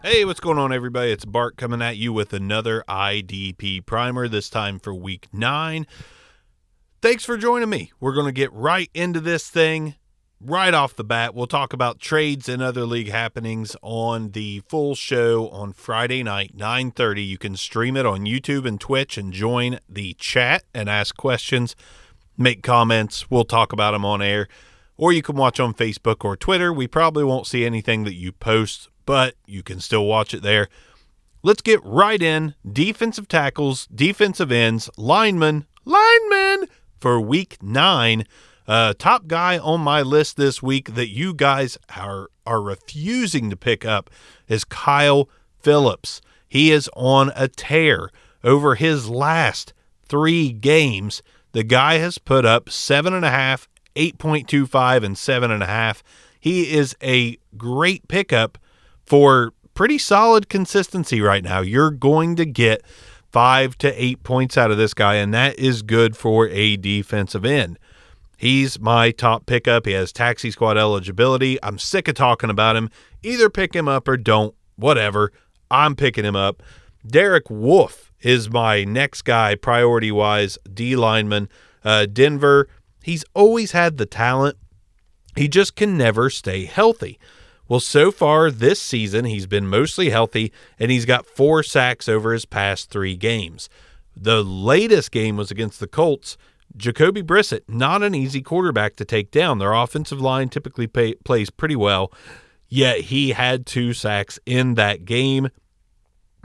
Hey, what's going on, everybody? It's Bart coming at you with another IDP primer, this time for week 9. Thanks for joining me. We're going to get right into this thing right off the bat. We'll talk about trades and other league happenings on the full show on Friday night, 9:30. You can stream it on YouTube and Twitch and join the chat and ask questions, make comments. We'll talk about them on air. Or you can watch on Facebook or Twitter. We probably won't see anything that you post, but you can still watch it there. Let's get right in. Defensive tackles, defensive ends, linemen for week 9. Top guy on my list this week that you guys are refusing to pick up is Kyle Phillips. He is on a tear. Over his last 3 games, the guy has put up 7.5, 8.25, and 7.5. He is a great pickup for pretty solid consistency right now. You're going to get 5 to 8 points out of this guy, and that is good for a defensive end. He's my top pickup. He has taxi squad eligibility. I'm sick of talking about him. Either pick him up or don't. Whatever. I'm picking him up. Derek Wolfe is my next guy, priority-wise, D lineman. Denver, he's always had the talent. He just can never stay healthy. Well, so far this season, he's been mostly healthy, and he's got 4 sacks over his past 3 games. The latest game was against the Colts. Jacoby Brissett, not an easy quarterback to take down. Their offensive line typically plays pretty well, yet he had 2 sacks in that game.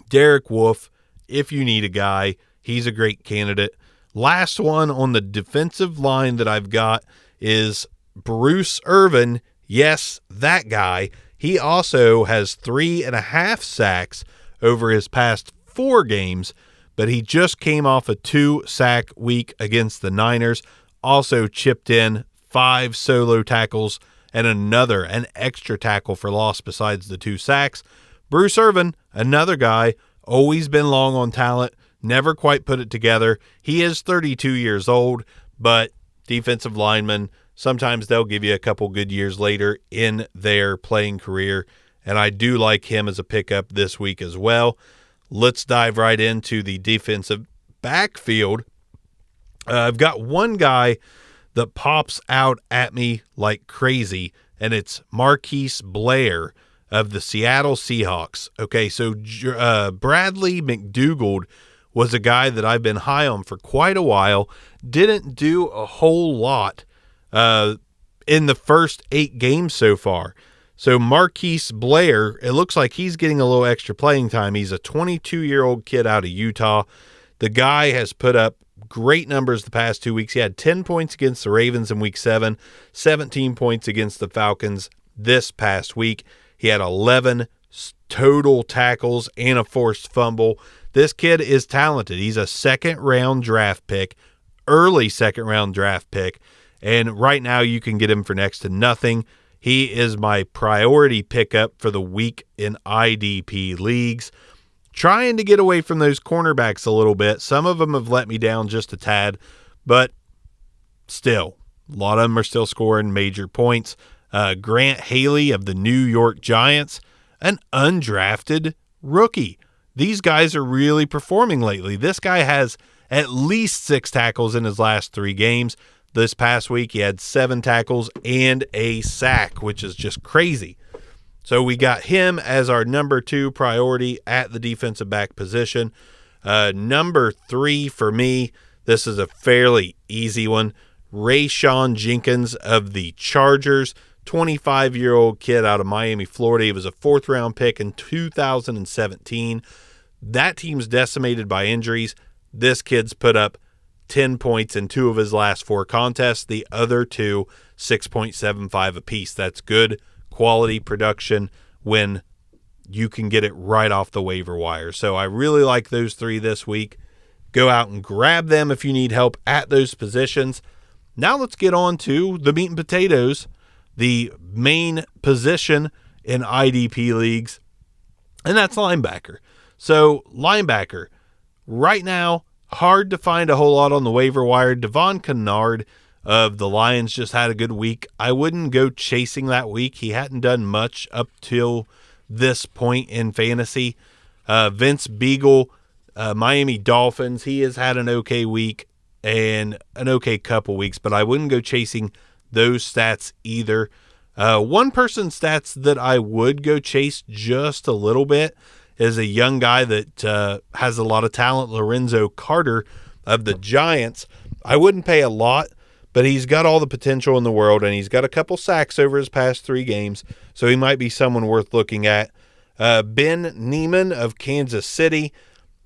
Derek Wolfe, if you need a guy, he's a great candidate. Last one on the defensive line that I've got is Bruce Irvin. Yes, that guy. He also has 3.5 sacks over his past 4 games, but he just came off a 2-sack week against the Niners. Also chipped in 5 solo tackles and an extra tackle for loss besides the 2 sacks. Bruce Irvin, another guy, always been long on talent, never quite put it together. He is 32 years old, but defensive lineman, sometimes they'll give you a couple good years later in their playing career, and I do like him as a pickup this week as well. Let's dive right into the defensive backfield. I've got one guy that pops out at me like crazy, and it's Marquise Blair of the Seattle Seahawks. Okay, so Bradley McDougald was a guy that I've been high on for quite a while. Didn't do a whole lot in the first 8 games so far. So Marquise Blair, it looks like he's getting a little extra playing time. He's a 22-year-old kid out of Utah. The guy has put up great numbers the past 2 weeks. He had 10 points against the Ravens in week 7, 17 points against the Falcons this past week. He had 11 total tackles and a forced fumble. This kid is talented. He's a second-round draft pick, early second-round draft pick, and right now you can get him for next to nothing. He is my priority pickup for the week in IDP leagues. Trying to get away from those cornerbacks a little bit. Some of them have let me down just a tad, but still, a lot of them are still scoring major points. Grant Haley of the New York Giants, an undrafted rookie. These guys are really performing lately. This guy has at least 6 tackles in his last 3 games. This past week, he had 7 tackles and a sack, which is just crazy. So we got him as our number 2 priority at the defensive back position. Number 3 for me, this is a fairly easy one. Rayshawn Jenkins of the Chargers, 25-year-old kid out of Miami, Florida. He was a 4th-round pick in 2017. That team's decimated by injuries. This kid's put up 10 points in 2 of his last 4 contests. The other 2, 6.75 apiece. That's good quality production when you can get it right off the waiver wire. So I really like those 3 this week. Go out and grab them if you need help at those positions. Now let's get on to the meat and potatoes, the main position in IDP leagues, and that's linebacker. So linebacker, right now, hard to find a whole lot on the waiver wire. Devon Kennard of the Lions just had a good week. I wouldn't go chasing that week. He hadn't done much up till this point in fantasy. Vince Beagle, Miami Dolphins, he has had an okay week and an okay couple weeks, but I wouldn't go chasing those stats either. One person's stats that I would go chase just a little bit is a young guy that has a lot of talent, Lorenzo Carter of the Giants. I wouldn't pay a lot, but he's got all the potential in the world, and he's got a couple sacks over his past 3 games, so he might be someone worth looking at. Ben Neiman of Kansas City,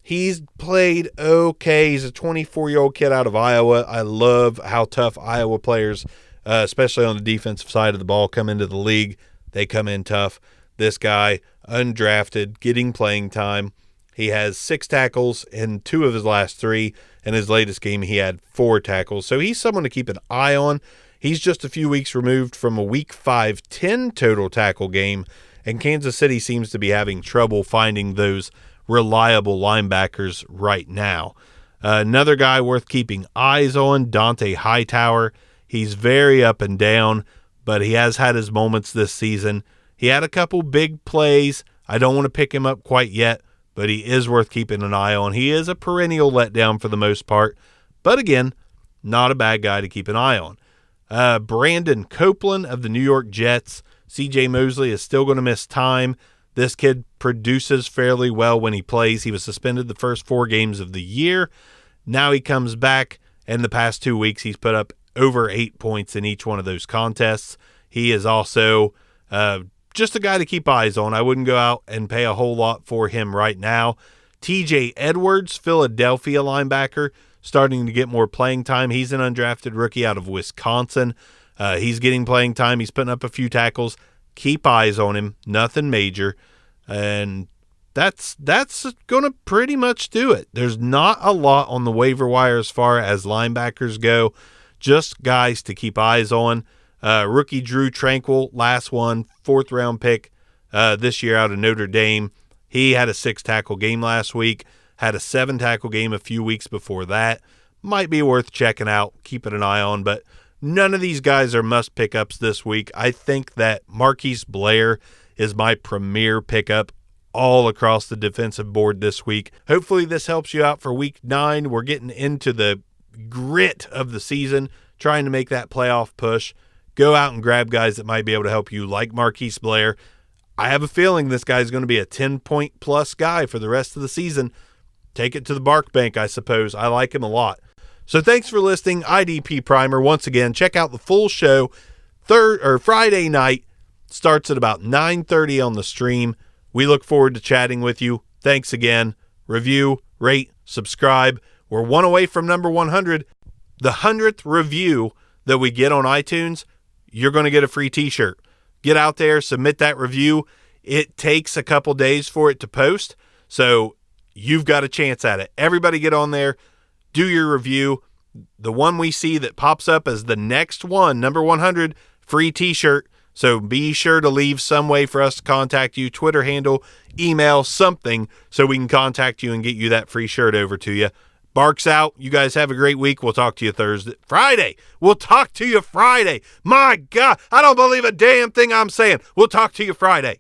he's played okay. He's a 24-year-old kid out of Iowa. I love how tough Iowa players, especially on the defensive side of the ball, come into the league. They come in tough. This guy, undrafted, getting playing time. He has 6 tackles in 2 of his last 3. In his latest game, he had 4 tackles. So he's someone to keep an eye on. He's just a few weeks removed from a Week 5 10 total tackle game, and Kansas City seems to be having trouble finding those reliable linebackers right now. Another guy worth keeping eyes on, Dante Hightower. He's very up and down, but he has had his moments this season. He had a couple big plays. I don't want to pick him up quite yet, but he is worth keeping an eye on. He is a perennial letdown for the most part, but again, not a bad guy to keep an eye on. Brandon Copeland of the New York Jets. C.J. Mosley is still going to miss time. This kid produces fairly well when he plays. He was suspended the first 4 games of the year. Now he comes back, and the past 2 weeks he's put up over 8 points in each one of those contests. He is also just a guy to keep eyes on. I wouldn't go out and pay a whole lot for him right now. TJ Edwards, Philadelphia linebacker, starting to get more playing time. He's an undrafted rookie out of Wisconsin. He's getting playing time. He's putting up a few tackles. Keep eyes on him. Nothing major. And that's going to pretty much do it. There's not a lot on the waiver wire as far as linebackers go. Just guys to keep eyes on. Rookie Drew Tranquil, last one, 4th-round pick this year out of Notre Dame. He had a 6-tackle game last week, had a 7-tackle game a few weeks before that. Might be worth checking out, keeping an eye on, but none of these guys are must pickups this week. I think that Marquise Blair is my premier pickup all across the defensive board this week. Hopefully this helps you out for Week 9. We're getting into the grit of the season, trying to make that playoff push. Go out and grab guys that might be able to help you, like Marquise Blair. I have a feeling this guy's going to be a 10-point-plus guy for the rest of the season. Take it to the Bark Bank, I suppose. I like him a lot. So thanks for listening, IDP Primer. Once again, check out the full show Friday night. Starts at about 9:30 on the stream. We look forward to chatting with you. Thanks again. Review, rate, subscribe. We're 1 away from number 100. The 100th review that we get on iTunes, you're going to get a free t-shirt. Get out there, submit that review. It takes a couple days for it to post, so you've got a chance at it. Everybody get on there, do your review. The one we see that pops up as the next one, number 100, free t-shirt. So be sure to leave some way for us to contact you, Twitter handle, email, something, so we can contact you and get you that free shirt over to you. Bark's out. You guys have a great week. We'll talk to you Friday. We'll talk to you Friday. My God, I don't believe a damn thing I'm saying. We'll talk to you Friday.